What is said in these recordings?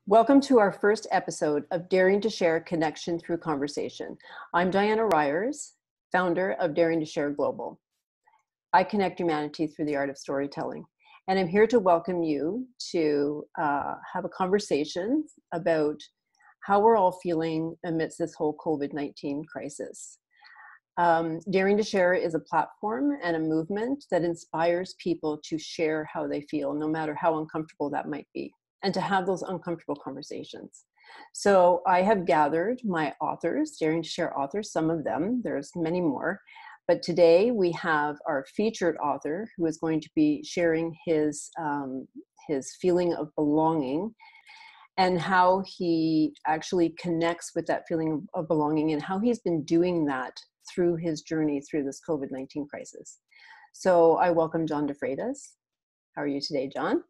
Welcome to our first episode of Daring to Share Connection Through Conversation. I'm Diana Reyers, founder of Daring to Share Global. I connect humanity through the art of storytelling, and I'm here to welcome you to have a conversation about how we're all feeling amidst this whole COVID-19 crisis. Daring to Share is a platform and a movement that inspires people to share how they feel, no matter how uncomfortable that might be, and to have those uncomfortable conversations. So I have gathered my authors, Daring to Share authors, some of them, there's many more, but today we have our featured author who is going to be sharing his feeling of belonging and how he actually connects with that feeling of belonging and how he's been doing that through his journey through this COVID-19 crisis. So I welcome John De Freitas. How are you today, John?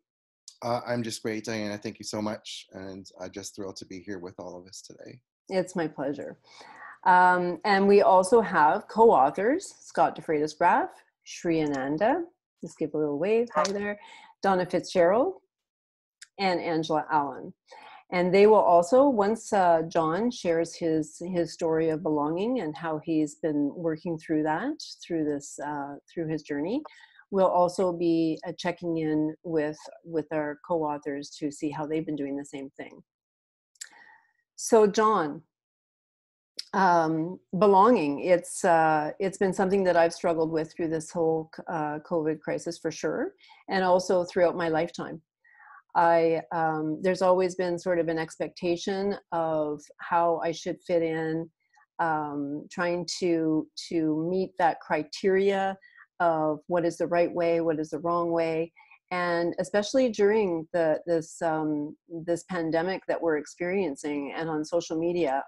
I'm just great, Diana. Thank you so much. And I'm just thrilled to be here with all of us today. It's my pleasure. And we also have co-authors, Scott De Freitas-Graff, Shri Ananda, just give a little wave, hi there, Donna Fitzgerald, and Angela Allen. And they will also, once John shares his story of belonging and how he's been working through that, through his journey, we'll also be checking in with our co-authors to see how they've been doing the same thing. So John, belonging, it's been something that I've struggled with through this whole COVID crisis for sure, and also throughout my lifetime. There's always been sort of an expectation of how I should fit in, trying to meet that criteria of what is the right way, what is the wrong way. And especially during this pandemic that we're experiencing, and on social media,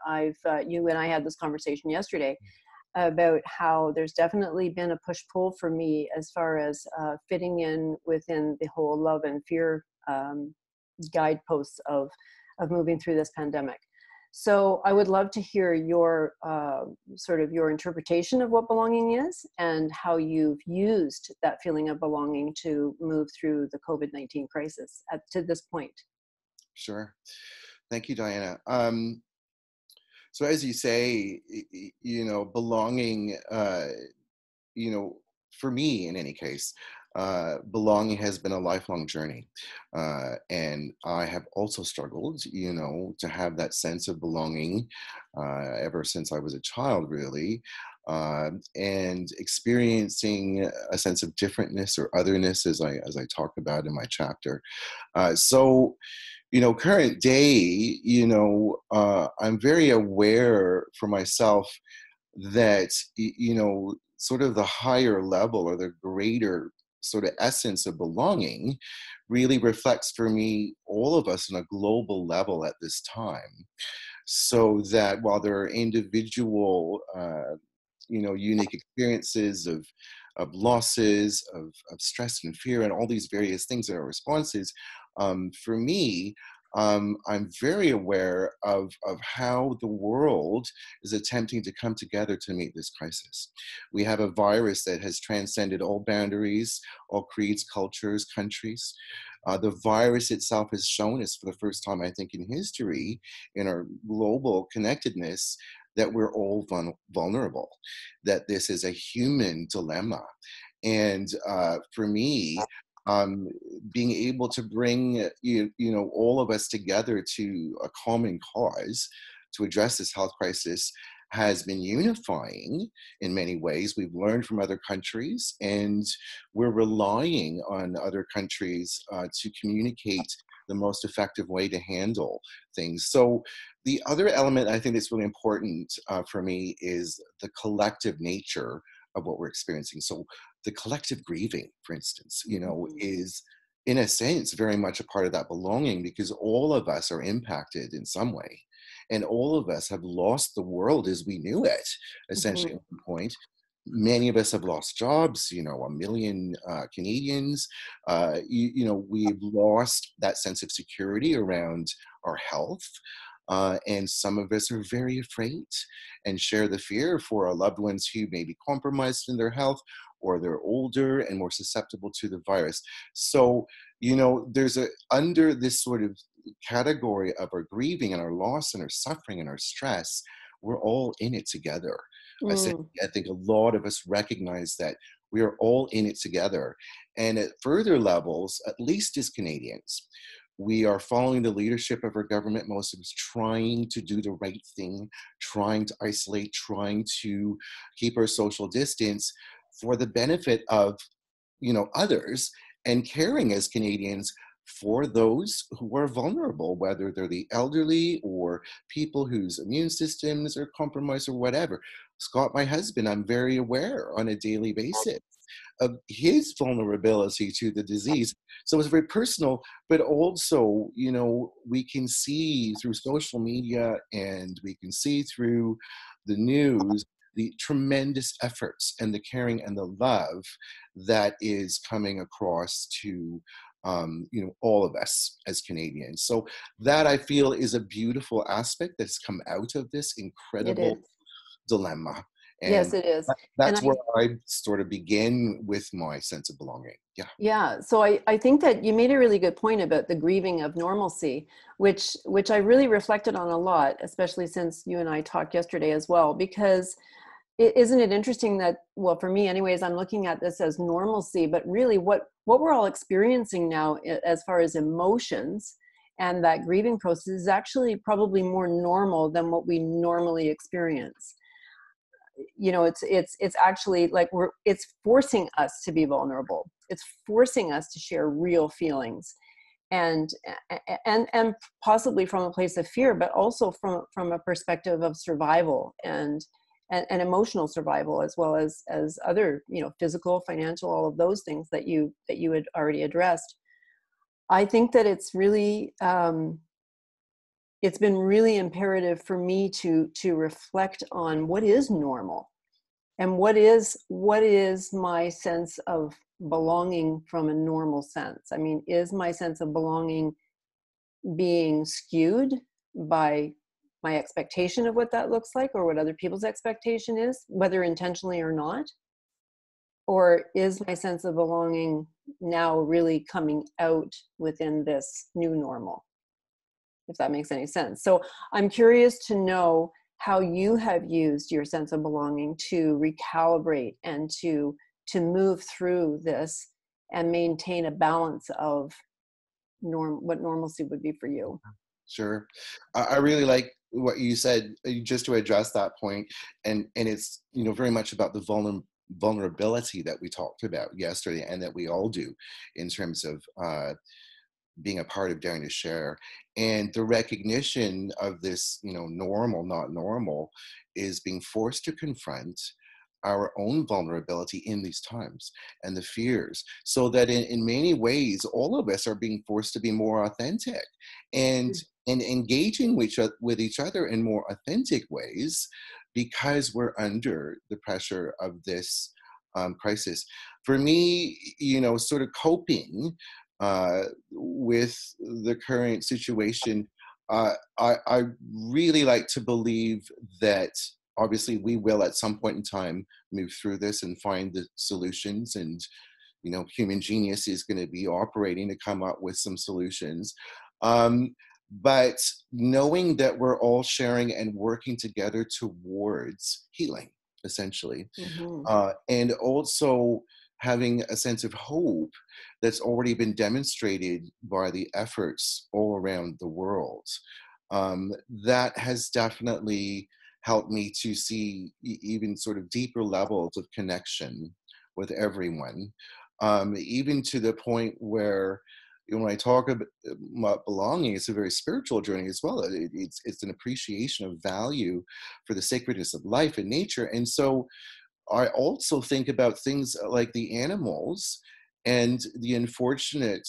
you and I had this conversation yesterday about how there's definitely been a push-pull for me as far as fitting in within the whole love and fear guideposts of moving through this pandemic. So I would love to hear your sort of your interpretation of what belonging is and how you've used that feeling of belonging to move through the COVID-19 crisis to this point. Sure. Thank you, Diana. So as you say, belonging, for me in any case, belonging has been a lifelong journey. And I have also struggled, to have that sense of belonging ever since I was a child, really, and experiencing a sense of differentness or otherness as I talk about in my chapter. So, current day, I'm very aware for myself that, sort of the higher level or the greater sort of essence of belonging really reflects for me all of us on a global level at this time. So that while there are individual, unique experiences of losses, of stress and fear, and all these various things that are responses, for me, I'm very aware of how the world is attempting to come together to meet this crisis. We have a virus that has transcended all boundaries, all creeds, cultures, countries. The virus itself has shown us for the first time, I think, in history, in our global connectedness, that we're all vulnerable, that this is a human dilemma. And for me, being able to bring all of us together to a common cause to address this health crisis has been unifying in many ways. We've learned from other countries, and we're relying on other countries to communicate the most effective way to handle things. So the other element I think that's really important for me is the collective nature of what we're experiencing. So the collective grieving, for instance, is in a sense very much a part of that belonging, because all of us are impacted in some way. And all of us have lost the world as we knew it, essentially, at one point. Many of us have lost jobs, 1 million Canadians. We've lost that sense of security around our health. And some of us are very afraid and share the fear for our loved ones who may be compromised in their health, or they're older and more susceptible to the virus. So, there's under this sort of category of our grieving and our loss and our suffering and our stress, we're all in it together. Mm. I think a lot of us recognize that we are all in it together. And at further levels, at least as Canadians, we are following the leadership of our government, most of us trying to do the right thing, trying to isolate, trying to keep our social distance for the benefit of, others, and caring as Canadians for those who are vulnerable, whether they're the elderly or people whose immune systems are compromised or whatever. Scott, my husband, I'm very aware on a daily basis of his vulnerability to the disease. So it's very personal, but also, we can see through social media and we can see through the news the tremendous efforts and the caring and the love that is coming across to all of us as Canadians. So that, I feel, is a beautiful aspect that's come out of this It incredible is. dilemma. Yes, And it is. And that's where I sort of begin with my sense of belonging. Yeah. yeah, so I think that you made a really good point about the grieving of normalcy, which I really reflected on a lot, especially since you and I talked yesterday as well, because isn't it interesting that, well, for me anyways, I'm looking at this as normalcy, but really what we're all experiencing now as far as emotions and that grieving process is actually probably more normal than what we normally experience. It's actually like it's forcing us to be vulnerable. It's forcing us to share real feelings, and and possibly from a place of fear, but also from a perspective of survival and emotional survival, as well as other, physical, financial, all of those things that you had already addressed. I think that it's been really imperative for me to reflect on what is normal and what is my sense of belonging from a normal sense. I mean, is my sense of belonging being skewed by my expectation of what that looks like, or what other people's expectation is, whether intentionally or not? Or is my sense of belonging now really coming out within this new normal? If that makes any sense. So I'm curious to know how you have used your sense of belonging to recalibrate and to move through this and maintain a balance of what normalcy would be for you. Sure. I really like what you said, just to address that point. And it's, very much about the vulnerability that we talked about yesterday and that we all do in terms of being a part of Daring to Share. And the recognition of this, normal, not normal, is being forced to confront our own vulnerability in these times and the fears, so that in many ways, all of us are being forced to be more authentic and engaging with each other in more authentic ways, because we're under the pressure of this crisis. For me, sort of coping with the current situation, I really like to believe that obviously we will at some point in time move through this and find the solutions, and human genius is going to be operating to come up with some solutions. But knowing that we're all sharing and working together towards healing, essentially, Mm-hmm. and also having a sense of hope that's already been demonstrated by the efforts all around the world. That has definitely helped me to see even sort of deeper levels of connection with everyone, even to the point where, when I talk about belonging, it's a very spiritual journey as well. It's an appreciation of value for the sacredness of life and nature. And so I also think about things like the animals and the unfortunate,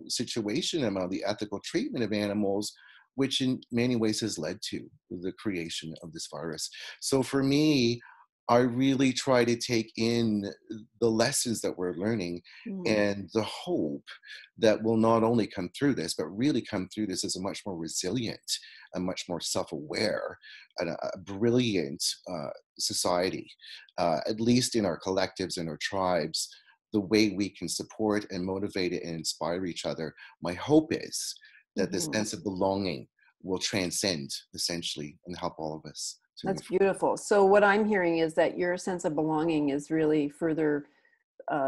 situation about the ethical treatment of animals, which in many ways has led to the creation of this virus. So for me, I really try to take in the lessons that we're learning Mm-hmm. and the hope that will not only come through this, but really come through this as a much more resilient, a much more self-aware, and a brilliant society, at least in our collectives and our tribes, the way we can support and motivate and inspire each other. My hope is that the Mhm. sense of belonging will transcend essentially and help all of us to That's move. beautiful. So what I'm hearing is that your sense of belonging is really further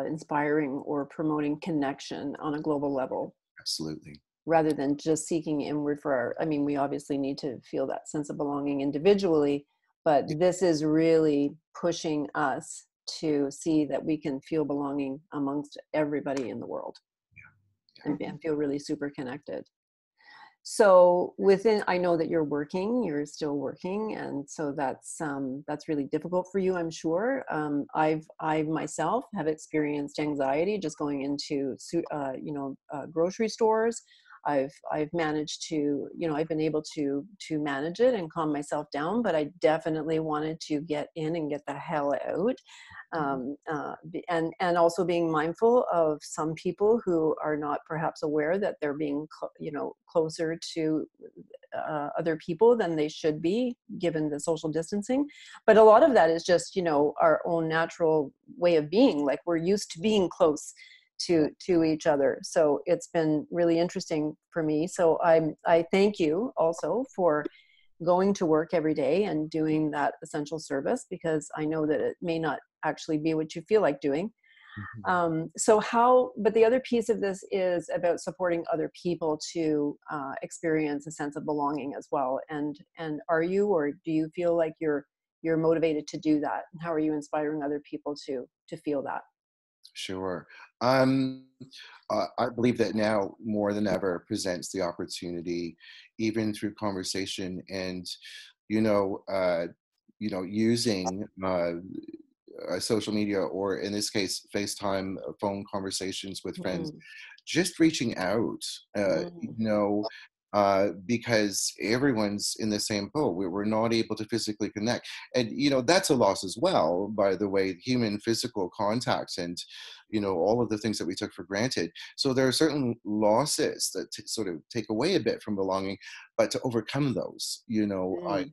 inspiring or promoting connection on a global level, Absolutely. rather than just seeking inward for our, I mean, we obviously need to feel that sense of belonging individually, but Yeah, this is really pushing us to see that we can feel belonging amongst everybody in the world, yeah. and feel really super connected. So within, I know that you're still working, and so that's really difficult for you, I'm sure. I myself have experienced anxiety just going into grocery stores. I've managed to, I've been able to manage it and calm myself down, but I definitely wanted to get in and get the hell out. And also being mindful of some people who are not perhaps aware that they're being closer to other people than they should be given the social distancing. But a lot of that is just our own natural way of being, like we're used to being close to each other. So it's been really interesting for me. So I thank you also for going to work every day and doing that essential service, because I know that it may not actually be what you feel like doing. Mhm. But the other piece of this is about supporting other people to experience a sense of belonging as well. And are you, or do you feel like you're motivated to do that? And how are you inspiring other people to feel that? Sure. Um, I believe that now more than ever presents the opportunity, even through conversation and, you know, uh, using social media, or in this case, FaceTime, phone conversations with friends, Mm, just reaching out, mm, because everyone's in the same boat. We're not able to physically connect. And, that's a loss as well, by the way, human physical contacts and, all of the things that we took for granted. So there are certain losses that sort of take away a bit from belonging, but to overcome those, mm,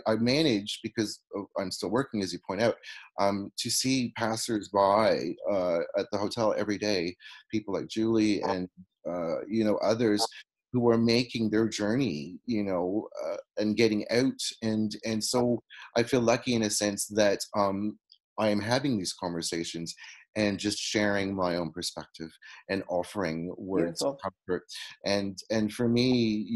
I manage, because I'm still working, as you point out, to see passersby at the hotel every day, people like Julie and others who are making their journey, and getting out, and so I feel lucky in a sense that I am having these conversations and just sharing my own perspective and offering words beautiful. of comfort. And for me,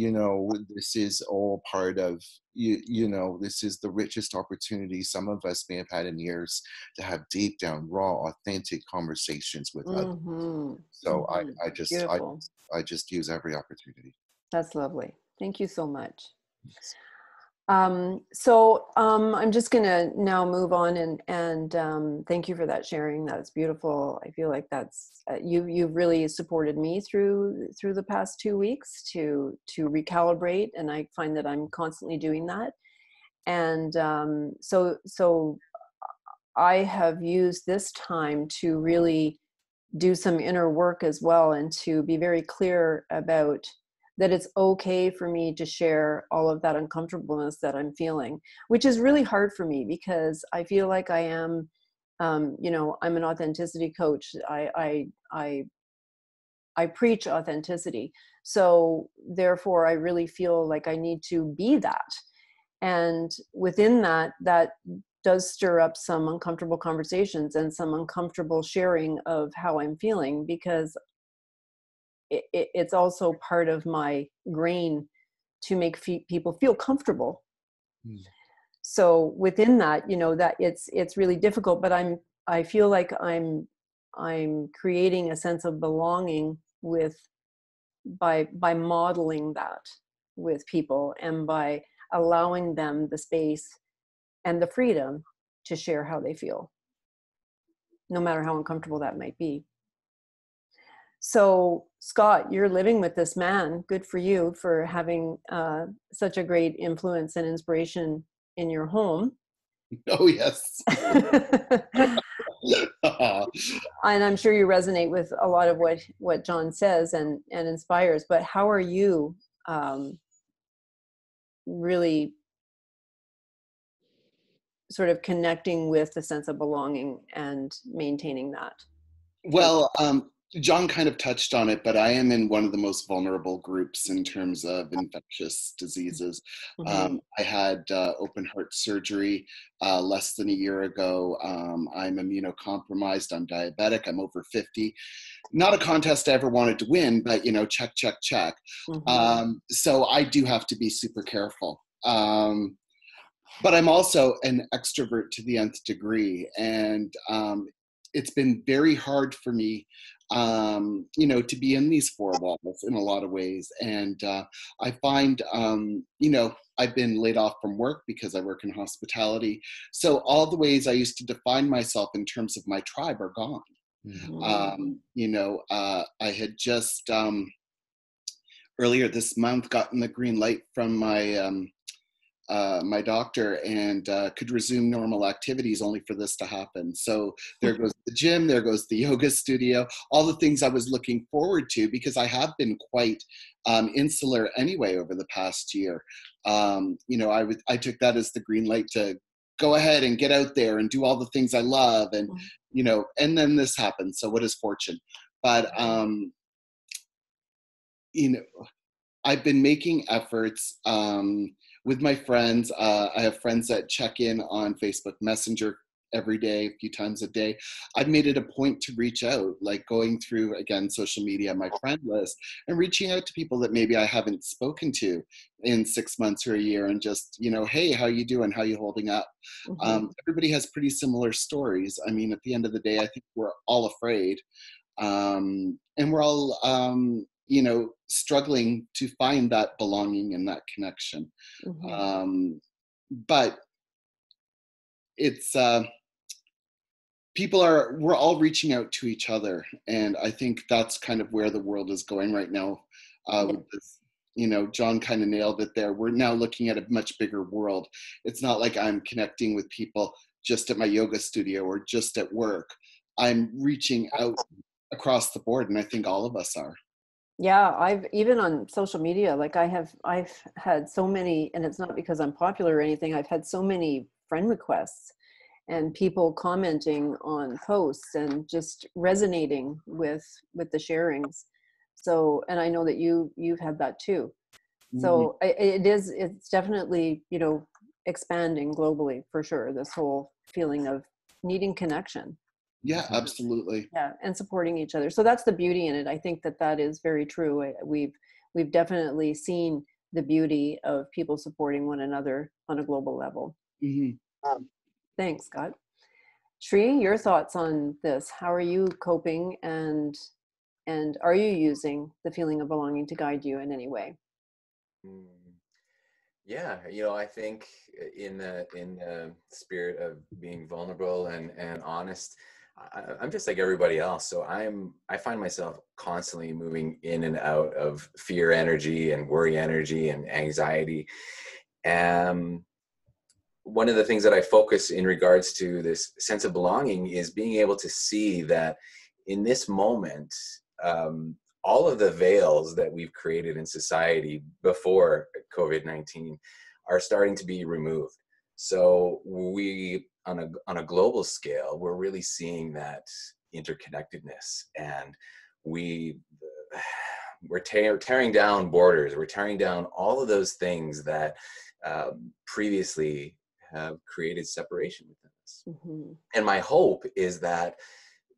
this is all part of this is the richest opportunity some of us may have had in years, to have deep down, raw, authentic conversations with others. Hmm. So Hmm. Beautiful. I just use every opportunity. That's lovely. Thank you so much. Yes. I'm just gonna now move on, and thank you for that sharing. That's beautiful. I feel like that's you've really supported me through the past 2 weeks to recalibrate, and I find that I'm constantly doing that. And so I have used this time to really do some inner work as well, and to be very clear about that it's okay for me to share all of that uncomfortableness that I'm feeling, which is really hard for me because I feel like I am, I'm an authenticity coach. I preach authenticity. So therefore I really feel like I need to be that. And within that does stir up some uncomfortable conversations and some uncomfortable sharing of how I'm feeling, because it's also part of my grain to make people feel comfortable. Mm. So within that, that it's really difficult, but I feel like I'm creating a sense of belonging with by modeling that with people, and by allowing them the space and the freedom to share how they feel, no matter how uncomfortable that might be. So, Scott, you're living with this man. Good for you for having such a great influence and inspiration in your home. Oh, yes. And I'm sure you resonate with a lot of what John says and inspires. But how are you really sort of connecting with the sense of belonging and maintaining that through? Well, John kind of touched on it, but I am in one of the most vulnerable groups in terms of infectious diseases. Mm-hmm. I had open heart surgery less than a year ago. I'm immunocompromised. I'm diabetic. I'm over 50. Not a contest I ever wanted to win, but, check, check, check. Mm-hmm. So I do have to be super careful. But I'm also an extrovert to the nth degree. And it's been very hard for me, to be in these four walls in a lot of ways. And I find, I've been laid off from work because I work in hospitality. So all the ways I used to define myself in terms of my tribe are gone. Mm-hmm. I had just earlier this month gotten the green light from my doctor and could resume normal activities only for this to happen. So there goes the gym, there goes the yoga studio, all the things I was looking forward to because I have been quite insular anyway over the past year. I took that as the green light to go ahead and get out there and do all the things I love. And, and then this happened. So what is fortune? But, I've been making efforts with my friends. I have friends that check in on Facebook Messenger every day, a few times a day. I've made it a point to reach out, like going through, again, social media, my friend list, and reaching out to people that maybe I haven't spoken to in 6 months or a year and just, hey, how you doing? How you holding up? Mm-hmm. Everybody has pretty similar stories. I mean, at the end of the day, I think we're all afraid. And we're all, struggling to find that belonging and that connection. Mm-hmm. But it's, we're all reaching out to each other. And I think that's kind of where the world is going right now. Yeah. With this, John kind of nailed it there. We're now looking at a much bigger world. It's not like I'm connecting with people just at my yoga studio or just at work. I'm reaching out across the board, and I think all of us are. Yeah, I've even on social media, like I've had so many, and it's not because I'm popular or anything. I've had so many friend requests and people commenting on posts and just resonating with the sharings. So, and I know that you've had that too. Mhm. So it's definitely, expanding globally for sure. This whole feeling of needing connection. Yeah, absolutely. Yeah, and supporting each other. So that's the beauty in it. I think that that is very true. We've definitely seen the beauty of people supporting one another on a global level. Mhm. Thanks, Scott. Shri, your thoughts on this? How are you coping, and are you using the feeling of belonging to guide you in any way? Mm. Yeah, I think in the spirit of being vulnerable and honest, I'm just like everybody else. So I find myself constantly moving in and out of fear energy and worry energy and anxiety. Um, One of the things that I focus in regards to this sense of belonging is being able to see that in this moment, all of the veils that we've created in society before COVID-19 are starting to be removed. So we, on a global scale, we're really seeing that interconnectedness, and we we're tearing down borders. We're tearing down all of those things that previously have created separation within us. Mm-hmm. And my hope is that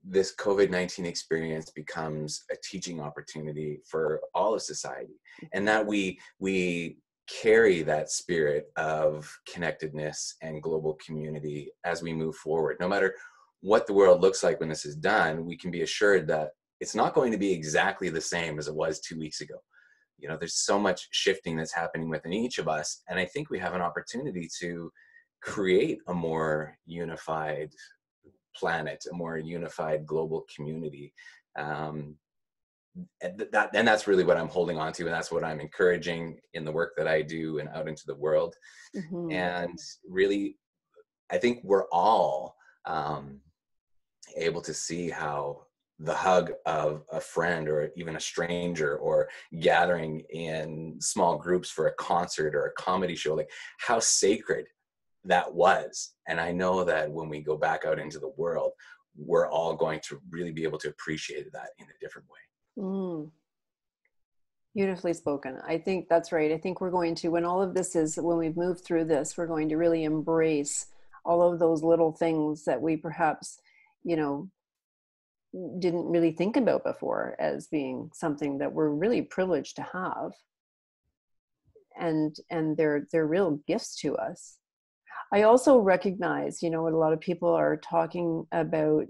this COVID-19 experience becomes a teaching opportunity for all of society, and that we carry that spirit of connectedness and global community as we move forward. No matter what the world looks like when this is done, we can be assured that it's not going to be exactly the same as it was 2 weeks ago. There's so much shifting that's happening within each of us, and I think we have an opportunity to create a more unified planet, a more unified global community. And that's really what I'm holding on to, and that's what I'm encouraging in the work that I do and out into the world. Mm-hmm. And really, I think we're all able to see how the hug of a friend or even a stranger, or gathering in small groups for a concert or a comedy show, like how sacred that was. And I know that when we go back out into the world, we're all going to really be able to appreciate that in a different way. Mm. Beautifully spoken. I think that's right. I think we're going to, when we've moved through this, we're going to really embrace all of those little things that we perhaps, didn't really think about before as being something that we're really privileged to have. And they're real gifts to us. I also recognize, what a lot of people are talking about,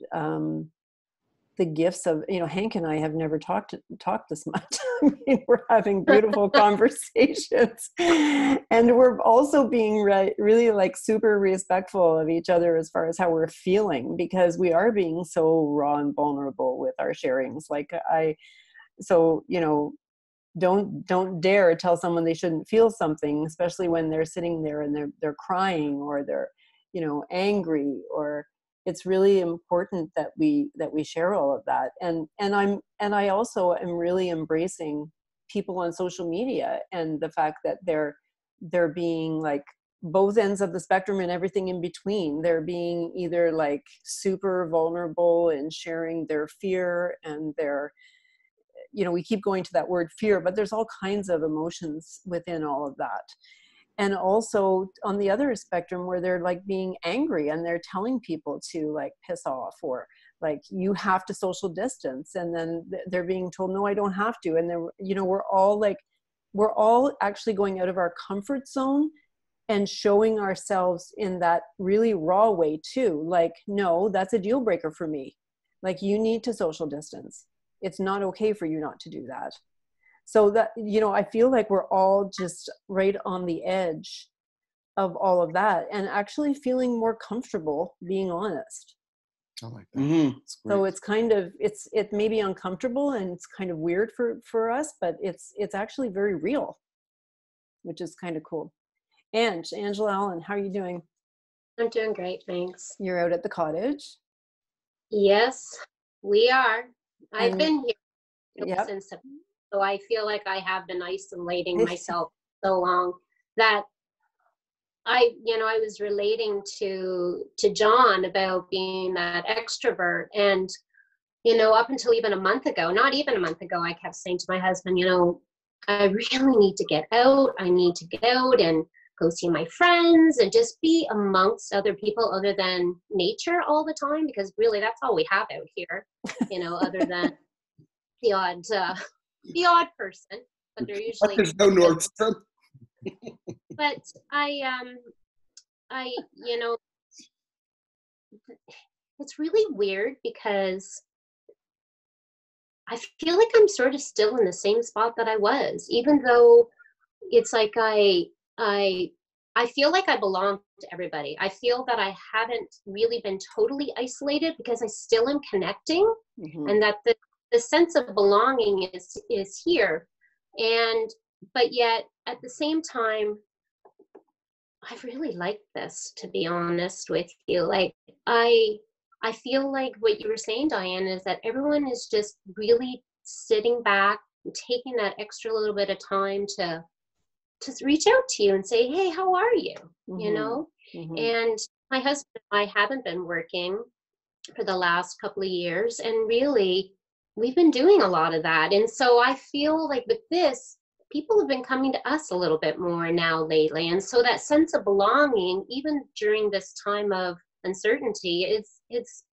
the gifts of, Hank and I have never talked this much. I mean, we're having beautiful conversations, and we're also being really like super respectful of each other as far as how we're feeling, because we are being so raw and vulnerable with our sharings. Don't dare tell someone they shouldn't feel something, especially when they're sitting there and they're crying, or they're, angry, or it's really important that we share all of that. And I also am really embracing people on social media, and the fact that they're being like both ends of the spectrum and everything in between. They're being either like super vulnerable and sharing their fear and their, we keep going to that word fear, but there's all kinds of emotions within all of that. And also on the other spectrum, where they're like being angry and they're telling people to like piss off, or like, you have to social distance. And then they're being told, no, I don't have to. And then, we're all actually going out of our comfort zone and showing ourselves in that really raw way too. Like, no, that's a deal breaker for me. Like, you need to social distance. It's not okay for you not to do that. So that, I feel like we're all just right on the edge of all of that, and actually feeling more comfortable being honest. I like that. Mm-hmm. So it's kind of, it may be uncomfortable and it's kind of weird for us, but it's actually very real, which is kind of cool. Angela Allen, how are you doing? I'm doing great, thanks. You're out at the cottage? Yes, we are. I've been here since September. So I feel like I have been isolating myself so long that I was relating to John about being that extrovert. And, up until even a month ago, not even a month ago, I kept saying to my husband, I really need to get out. I need to get out and go see my friends and just be amongst other people other than nature all the time, because really that's all we have out here, other than the odd person, but they're usually. There's no Nordstrom. But it's really weird, because I feel like I'm sort of still in the same spot that I was, even though it's like I feel like I belong to everybody. I feel that I haven't really been totally isolated, because I still am connecting, and that the sense of belonging is here. But yet at the same time, I really like this, to be honest with you. Like, I feel like what you were saying, Diane, is that everyone is just really sitting back, taking that extra little bit of time to reach out to you and say, hey, how are you? And my husband and I haven't been working for the last couple of years, and really we've been doing a lot of that. And so I feel like with this, people have been coming to us a little bit more now lately. And so that sense of belonging, even during this time of uncertainty, it's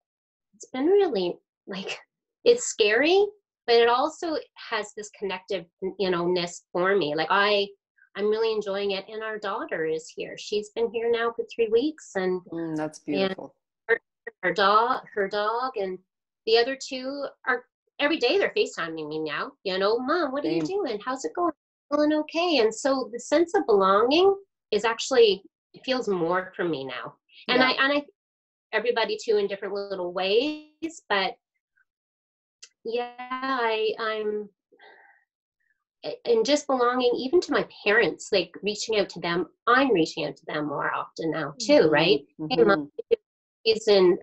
been really, like, it's scary, but it also has this connectiveness for me. Like, I'm really enjoying it. And our daughter is here. She's been here now for 3 weeks, and that's beautiful. And her dog, and the other two are every day they're FaceTiming me now. Mom, what are you doing? How's it going? Feeling okay? And so the sense of belonging is actually, it feels more for me now. And I everybody too in different little ways, but I'm and just belonging even to my parents, like reaching out to them. I'm reaching out to them more often now too, right? Hey, Mom is in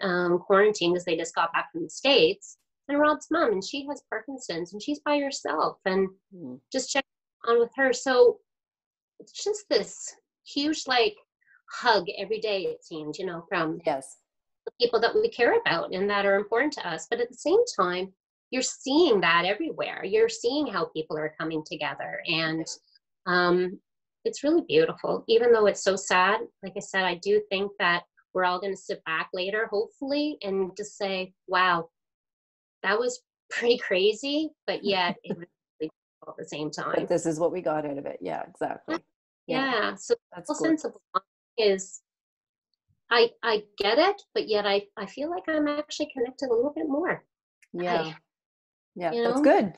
quarantine because they just got back from the States, and Rob's mom, and she has Parkinson's, and she's by herself, and just check on with her. So it's just this huge like hug every day, it seems, from the people that we care about and that are important to us. But at the same time, you're seeing that everywhere. You're seeing how people are coming together. And it's really beautiful. Even though it's so sad, like I said, I do think that we're all going to sit back later, hopefully, and just say, wow, that was pretty crazy, but yet it was really beautiful at the same time. But this is what we got out of it. Yeah, exactly. Yeah. So That's the cool. sense of belonging is, I get it, but yet I feel like I'm actually connected a little bit more. Yeah. Yeah, you that's know? good.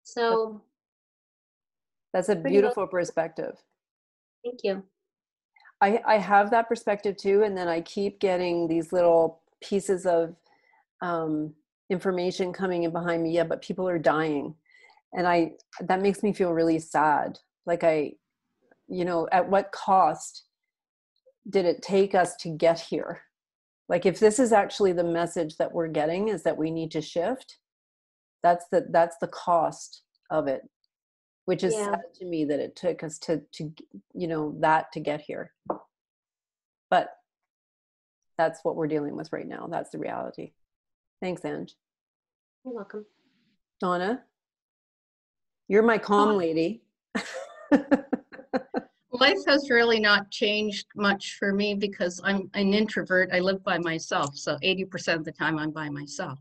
So That's a pretty beautiful perspective. thank you. I have that perspective too, and then I keep getting these little pieces of information coming in behind me. Yeah, but people are dying, and that makes me feel really sad. Like at what cost did it take us to get here? Like, if this is actually the message that we're getting, is that we need to shift, that's the cost of it, which is sad to me that it took us to that to get here. But that's what we're dealing with right now. That's the reality. Thanks, Ange. You're welcome. Donna, you're my calm lady. Life has really not changed much for me because I'm an introvert. I live by myself. So 80% of the time I'm by myself.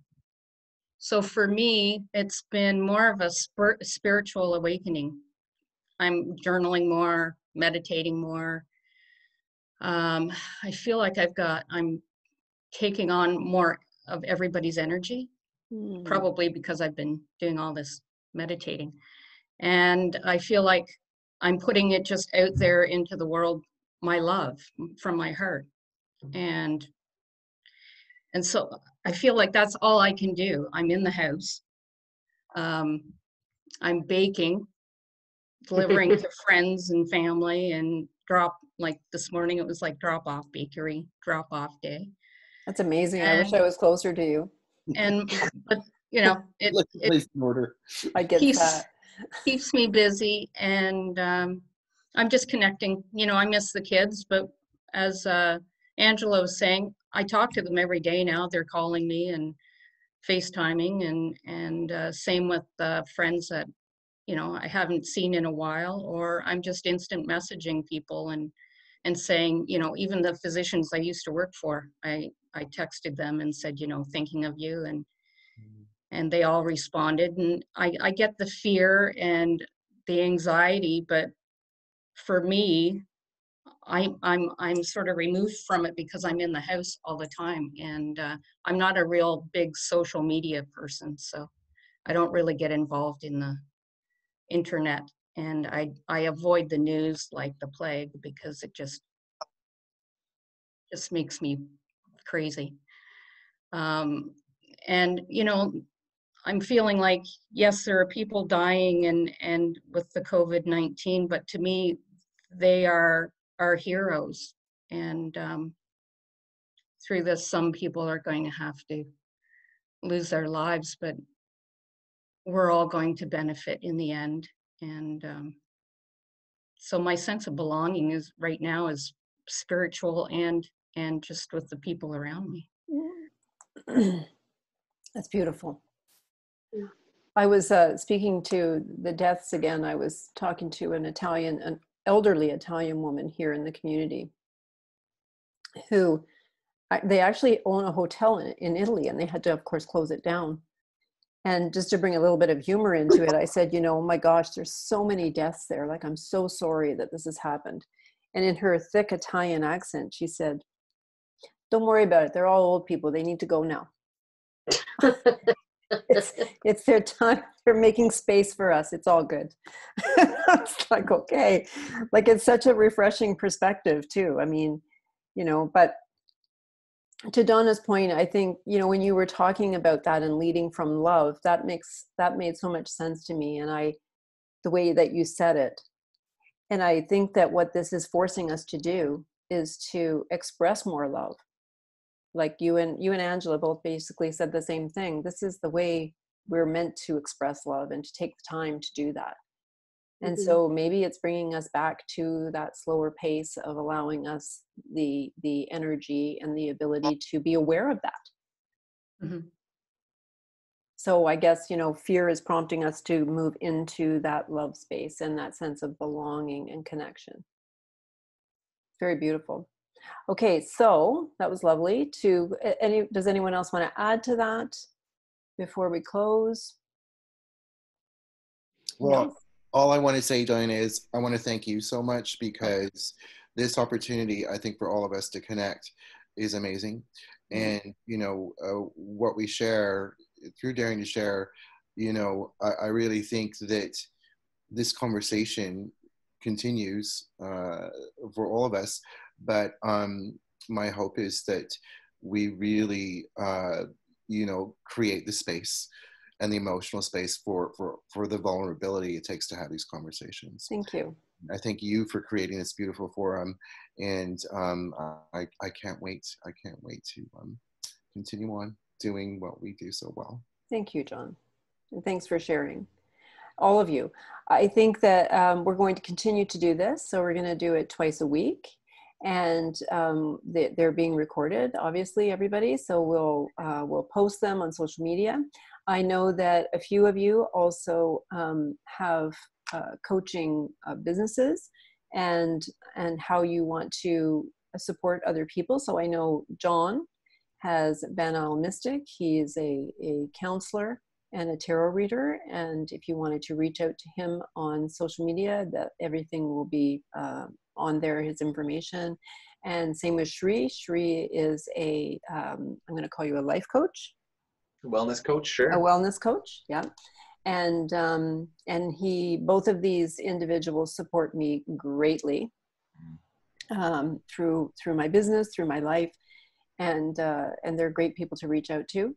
So for me, it's been more of a spiritual awakening. I'm journaling more, meditating more. I feel like I'm taking on more of everybody's energy, probably because I've been doing all this meditating. And I feel like I'm putting it just out there into the world, my love from my heart. And so I feel like that's all I can do. I'm in the house. I'm baking, delivering to friends and family, and like this morning, it was like drop-off bakery, drop-off day. That's amazing. I wish I was closer to you. But it place in order. I get that. Keeps me busy, and I'm just connecting. I miss the kids, but as Angela was saying, I talk to them every day now. They're calling me and FaceTiming, and same with friends that I haven't seen in a while, or I'm just instant messaging people and saying, even the physicians I used to work for, I texted them and said, thinking of you, and they all responded. And I get the fear and the anxiety, but for me, I'm sort of removed from it because I'm in the house all the time, and I'm not a real big social media person, so I don't really get involved in the internet, and I avoid the news like the plague because it just makes me crazy. And I'm feeling like, yes, there are people dying and with the COVID-19, but to me, they are our heroes. And through this, some people are going to have to lose their lives, but we're all going to benefit in the end. And so my sense of belonging is right now is spiritual and just with the people around me. That's beautiful. I was speaking to the deaths again. I was talking to an elderly Italian woman here in the community who they actually own a hotel in Italy, and they had to, of course, close it down. And just to bring a little bit of humor into it, I said, oh my gosh, there's so many deaths there. Like, I'm so sorry that this has happened. And in her thick Italian accent, she said, don't worry about it. They're all old people. They need to go now. It's their time. They're making space for us. It's all good. I was like, okay. Like, it's such a refreshing perspective too. I mean, but to Donna's point, I think, when you were talking about that and leading from love, that made so much sense to me. And the way that you said it. And I think that what this is forcing us to do is to express more love. Like you and Angela both basically said the same thing. This is the way we're meant to express love and to take the time to do that. And Mhm. so maybe it's bringing us back to that slower pace of allowing us the energy and the ability to be aware of that. Mhm. So I guess, you know, fear is prompting us to move into that love space and that sense of belonging and connection. Very beautiful. Okay, so that was lovely. Does anyone else want to add to that before we close? No? Well, all I want to say, Diana, is I want to thank you so much, because this opportunity, I think, for all of us to connect is amazing. Mhm. And, you know, what we share through Daring to Share, you know, I really think that this conversation continues for all of us. But my hope is that we really, you know, create the space and the emotional space for the vulnerability it takes to have these conversations. Thank you. I thank you for creating this beautiful forum, and I can't wait. I can't wait to continue on doing what we do so well. Thank you, John. And thanks for sharing. All of you. I think that we're going to continue to do this. So we're going to do it twice a week. And they're being recorded, obviously, everybody. So we'll post them on social media. I know that a few of you also have coaching businesses and how you want to support other people. So I know John has Banal Mystic. He is a counselor and a tarot reader. And if you wanted to reach out to him on social media, that everything will be on there, his information. And same with Shri. Shri is I'm going to call you a life coach. Wellness coach, A sure. wellness coach, yeah. And both of these individuals support me greatly through my business, through my life, and they're great people to reach out to.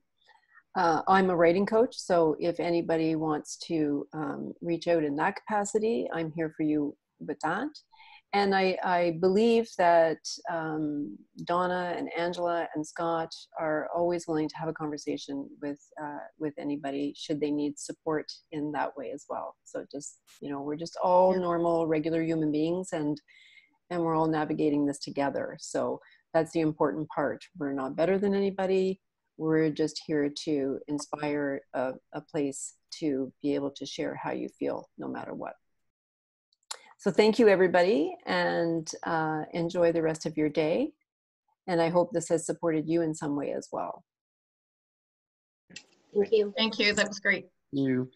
I'm a writing coach, so if anybody wants to reach out in that capacity, I'm here for you with that. And I believe that Donna and Angela and Scott are always willing to have a conversation with anybody should they need support in that way as well. So just, you know, we're just all normal, regular human beings, and we're all navigating this together. So that's the important part. We're not better than anybody. We're just here to inspire a place to be able to share how you feel no matter what. So thank you, everybody, and enjoy the rest of your day. And I hope this has supported you in some way as well. Thank you. Thank you. That was great. You.